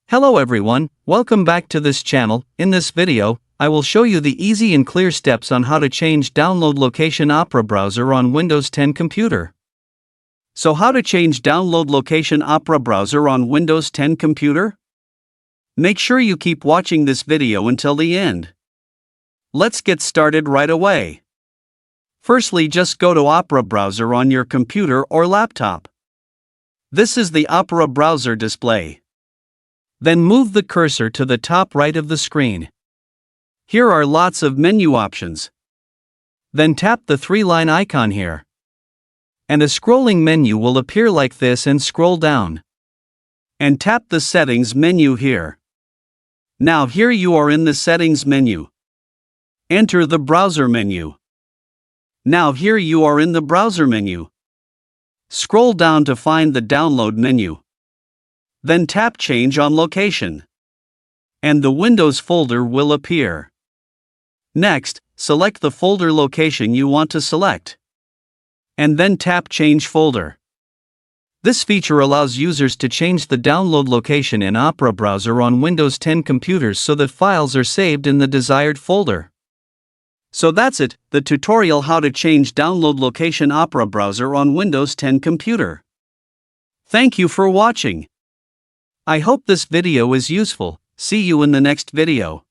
Hello everyone, welcome back to this channel. In this video, I will show you the easy and clear steps on how to change download location Opera browser on Windows 10 computer. So how to change download location Opera browser on Windows 10 computer? Make sure you keep watching this video until the end. Let's get started right away. Firstly, just go to Opera browser on your computer or laptop. This is the Opera browser display. Then move the cursor to the top right of the screen. Here are lots of menu options. Then tap the three-line icon here. And a scrolling menu will appear like this, and scroll down. And tap the settings menu here. Now here you are in the settings menu. Enter the browser menu. Now here you are in the browser menu. Scroll down to find the download menu. Then tap Change on Location. And the Windows folder will appear. Next, select the folder location you want to select. And then tap Change Folder. This feature allows users to change the download location in Opera browser on Windows 10 computers so that files are saved in the desired folder. So that's it, the tutorial how to change download location Opera browser on Windows 10 computer. Thank you for watching. I hope this video is useful. See you in the next video.